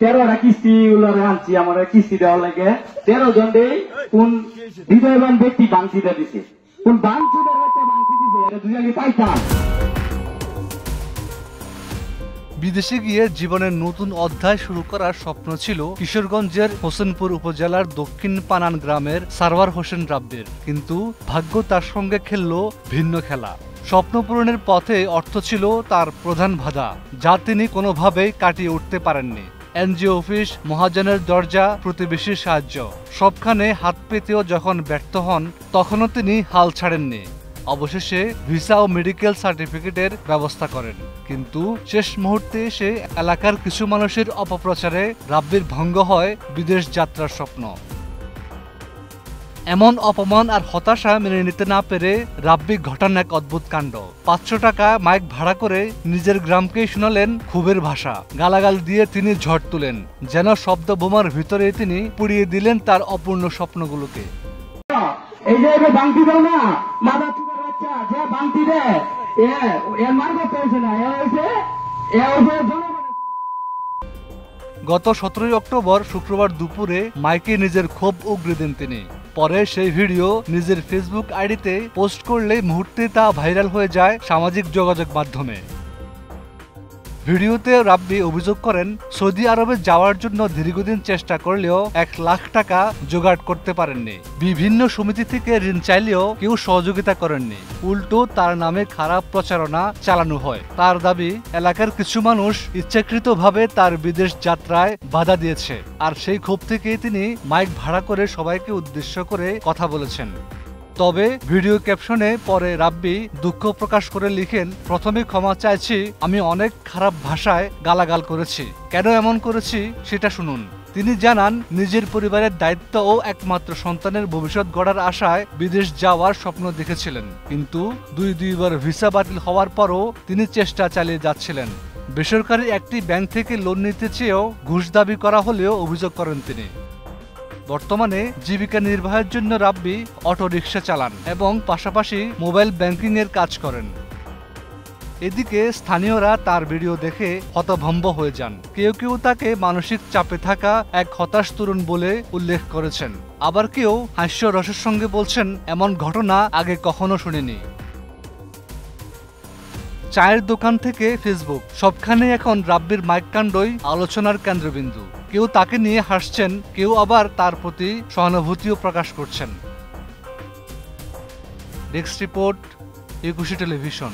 13টা কিস্তি উল্লারে আনছি আমার কিস্তি দেওয়ার লাগে 13 জন কোন হৃদয়বান ব্যক্তি বাংসিটা দিছে কোন বাংসুদের একটা বাংসি দিছে এটা দুই আগে পাইতাম। বিদেশে গিয়ে জীবনের নতুন অধ্যায় শুরু করার স্বপ্ন ছিল কিশোরগঞ্জের হোসেনপুর উপজেলার দক্ষিণ পানান গ্রামের সারওয়ার হোসেন রাব্বির, কিন্তু ভাগ্য তার সঙ্গে খেলল ভিন্ন খেলা। স্বপ্ন পূরণের পথে অর্থ ছিল তার প্রধান বাধা, যা তিনি কোনোভাবেই কাটিয়ে উঠতে পারেননি। এনজিও অফিস, মহাজনের দরজা, প্রতিবেশীর সাহায্য, সবখানে হাত পেতেও যখন ব্যর্থ হন তখনও তিনি হাল ছাড়েননি। অবশেষে ভিসা ও মেডিকেল সার্টিফিকেটের ব্যবস্থা করেন, কিন্তু শেষ মুহূর্তে এসে এলাকার কিছু মানুষের অপপ্রচারে রাব্বির ভঙ্গ হয় বিদেশ যাত্রার স্বপ্ন। এমন অপমান আর হতাশা মেনে নিতে না পেরে রাব্বি ঘটান এক অদ্ভুত কাণ্ড। 500 টাকা মাইক ভাড়া করে নিজের গ্রামকেই শোনালেন ক্ষোভের ভাষা। গালাগাল দিয়ে তিনি ঝড় তুলেন, যেন শব্দ বোমার ভিতরে তিনি পুড়িয়ে দিলেন তার অপূর্ণ স্বপ্নগুলোকে। এই যে বাংতি দাও না, মাদা চুদার বাচ্চা যে বাংতি দেয় এর মার্গ পেয়েছে না, গত 17 অক্টোবর শুক্রবার দুপুরে মাইকে নিজের ক্ষোভ উগরে দেন তিনি। পরে সেই ভিডিও নিজের ফেসবুক আইডিতে পোস্ট করলে মুহূর্তে তা ভাইরাল হয়ে যায় সামাজিক যোগাযোগ মাধ্যমে। ভিডিওতে রাব্বি অভিযোগ করেন, সৌদি আরবে যাওয়ার জন্য দীর্ঘদিন চেষ্টা করলেও 1 লাখ টাকা জোগাড় করতে পারেননি। বিভিন্ন সমিতি থেকে ঋণ চাইলেও কেউ সহযোগিতা করেননি। উল্টো তার নামে খারাপ প্রচারণা চালানো হয়। তার দাবি, এলাকার কিছু মানুষ ইচ্ছাকৃতভাবে তার বিদেশ যাত্রায় বাধা দিয়েছে, আর সেই ক্ষোভ থেকেই তিনি মাইক ভাড়া করে সবাইকে উদ্দেশ্য করে কথা বলেছেন। তবে ভিডিও ক্যাপশনে পরে রাব্বি দুঃখ প্রকাশ করে লিখেন, প্রথমে ক্ষমা চাইছি, আমি অনেক খারাপ ভাষায় গালাগাল করেছি। কেন এমন করেছি সেটা শুনুন। তিনি জানান, নিজের পরিবারের দায়িত্ব ও একমাত্র সন্তানের ভবিষ্যৎ গড়ার আশায় বিদেশ যাওয়ার স্বপ্ন দেখেছিলেন, কিন্তু দুইবার ভিসা বাতিল হওয়ার পরও তিনি চেষ্টা চালিয়ে যাচ্ছিলেন। বেসরকারি একটি ব্যাংক থেকে লোন নিতে চেয়েও ঘুষ দাবি করা হলেও অভিযোগ করেন তিনি। বর্তমানে জীবিকা নির্বাহের জন্য রাব্বি অটোরিকশা চালান এবং পাশাপাশি মোবাইল ব্যাংকিং এর কাজ করেন। এদিকে স্থানীয়রা তার ভিডিও দেখে হতভম্ব হয়ে যান। কেউ কেউ তাকে মানসিক চাপে থাকা এক হতাশ তরুণ বলে উল্লেখ করেছেন, আবার কেউ হাস্যরসের সঙ্গে বলছেন, এমন ঘটনা আগে কখনো শুনিনি। চায়ের দোকান থেকে ফেসবুক, সবখানে এখন রাব্বির মাইক কাণ্ডই আলোচনার কেন্দ্রবিন্দু। কেউ তাকে নিয়ে হাসছেন, কেউ আবার তার প্রতি সহানুভূতিও প্রকাশ করছেন। Desk report, 21 television.